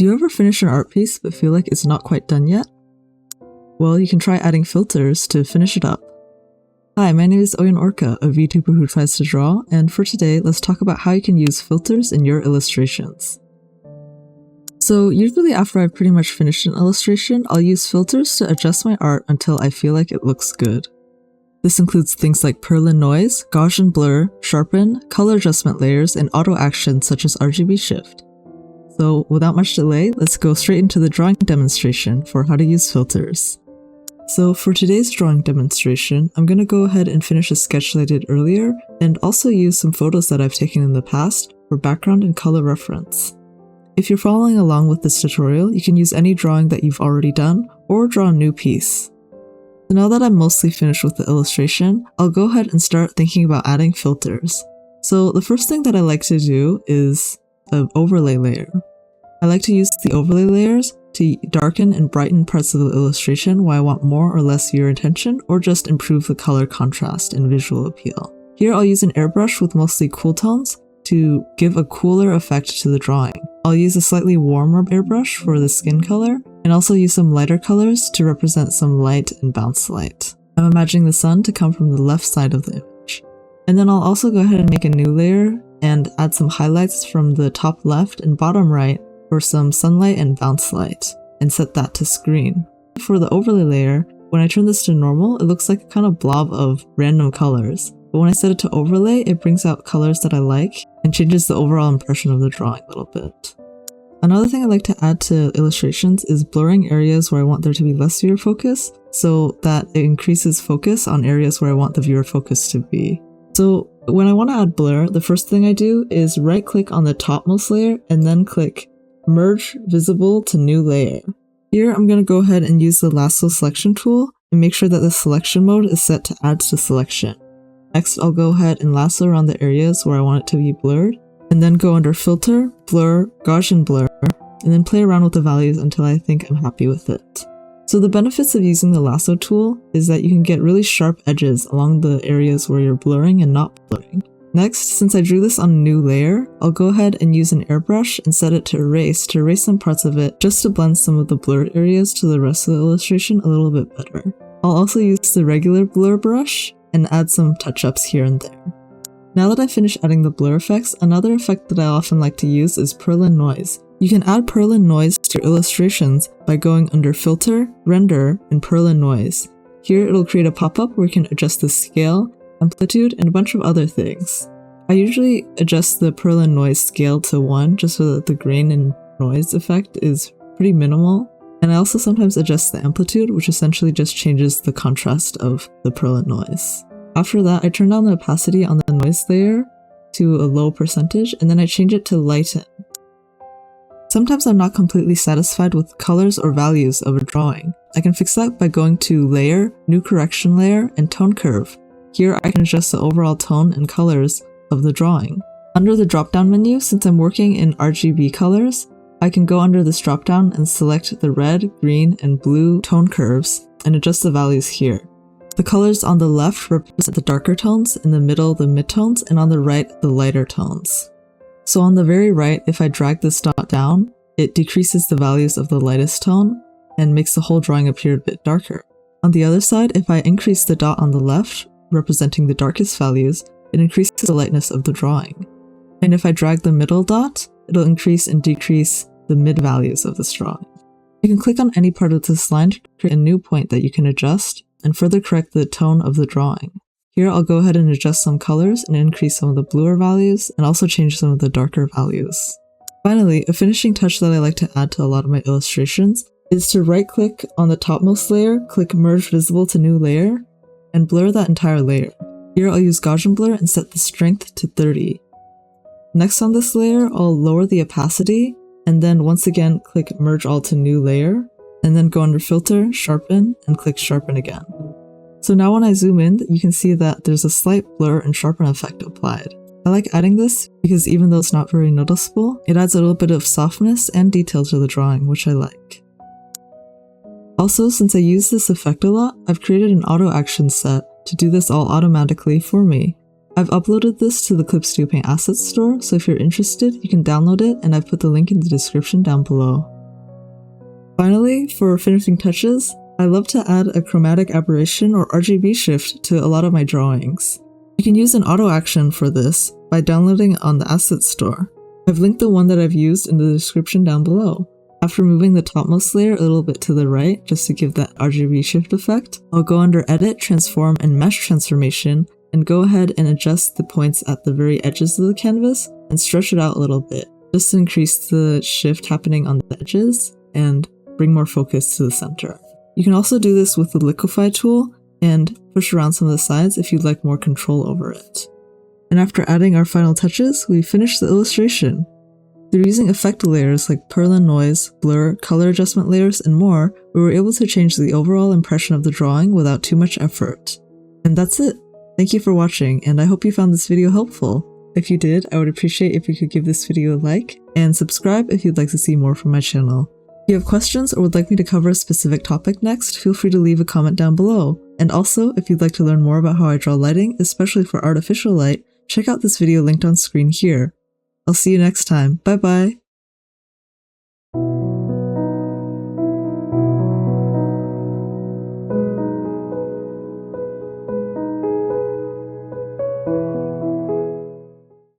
Do you ever finish an art piece but feel like it's not quite done yet? Well, you can try adding filters to finish it up. Hi, my name is Oyun Orka, a VTuber who tries to draw, and for today, let's talk about how you can use filters in your illustrations. So usually after I've pretty much finished an illustration, I'll use filters to adjust my art until I feel like it looks good. This includes things like Perlin noise, Gaussian blur, sharpen, color adjustment layers, and auto actions such as RGB shift. So without much delay, let's go straight into the drawing demonstration for how to use filters. So for today's drawing demonstration, I'm going to go ahead and finish a sketch that I did earlier, and also use some photos that I've taken in the past for background and color reference. If you're following along with this tutorial, you can use any drawing that you've already done, or draw a new piece. So now that I'm mostly finished with the illustration, I'll go ahead and start thinking about adding filters. So the first thing that I like to do is an overlay layer. I like to use the overlay layers to darken and brighten parts of the illustration where I want more or less viewer attention, or just improve the color contrast and visual appeal. Here I'll use an airbrush with mostly cool tones to give a cooler effect to the drawing. I'll use a slightly warmer airbrush for the skin color, and also use some lighter colors to represent some light and bounce light. I'm imagining the sun to come from the left side of the image. And then I'll also go ahead and make a new layer and add some highlights from the top left and bottom right for some sunlight and bounce light, and set that to screen. For the overlay layer, when I turn this to normal, it looks like a kind of blob of random colors. But when I set it to overlay, it brings out colors that I like and changes the overall impression of the drawing a little bit. Another thing I like to add to illustrations is blurring areas where I want there to be less viewer focus, so that it increases focus on areas where I want the viewer focus to be. So when I want to add blur, the first thing I do is right click on the topmost layer and then click Merge Visible to New Layer. Here I'm going to go ahead and use the lasso selection tool and make sure that the selection mode is set to add to selection. Next I'll go ahead and lasso around the areas where I want it to be blurred, and then go under Filter, Blur, Gaussian Blur, and then play around with the values until I think I'm happy with it. So the benefits of using the lasso tool is that you can get really sharp edges along the areas where you're blurring and not blurring. Next, since I drew this on a new layer, I'll go ahead and use an airbrush and set it to erase some parts of it, just to blend some of the blurred areas to the rest of the illustration a little bit better. I'll also use the regular blur brush and add some touch-ups here and there. Now that I've finished adding the blur effects, another effect that I often like to use is Perlin noise. You can add Perlin noise to your illustrations by going under Filter, Render, and Perlin noise. Here it'll create a pop-up where you can adjust the scale, amplitude, and a bunch of other things. I usually adjust the Perlin noise scale to 1 just so that the grain and noise effect is pretty minimal, and I also sometimes adjust the amplitude, which essentially just changes the contrast of the Perlin noise. After that, I turn down the opacity on the noise layer to a low percentage, and then I change it to lighten. Sometimes I'm not completely satisfied with colors or values of a drawing. I can fix that by going to Layer, New Correction Layer, and Tone Curve. Here I can adjust the overall tone and colors of the drawing. Under the drop-down menu, since I'm working in RGB colors, I can go under this drop-down and select the red, green, and blue tone curves and adjust the values here. The colors on the left represent the darker tones, in the middle the midtones, and on the right the lighter tones. So on the very right, if I drag this dot down, it decreases the values of the lightest tone and makes the whole drawing appear a bit darker. On the other side, if I increase the dot on the left, representing the darkest values, it increases the lightness of the drawing. And if I drag the middle dot, it'll increase and decrease the mid values of this drawing. You can click on any part of this line to create a new point that you can adjust and further correct the tone of the drawing. Here I'll go ahead and adjust some colors and increase some of the bluer values and also change some of the darker values. Finally, a finishing touch that I like to add to a lot of my illustrations is to right click on the topmost layer, click Merge Visible to New Layer, and blur that entire layer. Here I'll use Gaussian blur and set the strength to 30. Next on this layer, I'll lower the opacity, and then once again click Merge All to New Layer, and then go under Filter, Sharpen, and click Sharpen again. So now when I zoom in, you can see that there's a slight blur and sharpen effect applied. I like adding this because even though it's not very noticeable, it adds a little bit of softness and detail to the drawing, which I like. Also, since I use this effect a lot, I've created an auto action set to do this all automatically for me. I've uploaded this to the Clip Studio Paint Assets store, so if you're interested, you can download it, and I've put the link in the description down below. Finally, for finishing touches, I love to add a chromatic aberration or RGB shift to a lot of my drawings. You can use an auto action for this by downloading it on the asset store. I've linked the one that I've used in the description down below. After moving the topmost layer a little bit to the right, just to give that RGB shift effect, I'll go under Edit, Transform, and Mesh Transformation, and go ahead and adjust the points at the very edges of the canvas and stretch it out a little bit, just to increase the shift happening on the edges and bring more focus to the center. You can also do this with the liquefy tool and push around some of the sides if you'd like more control over it. And after adding our final touches, we finish the illustration. Through using effect layers like Perlin noise, blur, color adjustment layers, and more, we were able to change the overall impression of the drawing without too much effort. And that's it! Thank you for watching, and I hope you found this video helpful. If you did, I would appreciate if you could give this video a like, and subscribe if you'd like to see more from my channel. If you have questions or would like me to cover a specific topic next, feel free to leave a comment down below. And also, if you'd like to learn more about how I draw lighting, especially for artificial light, check out this video linked on screen here. I'll see you next time. Bye bye!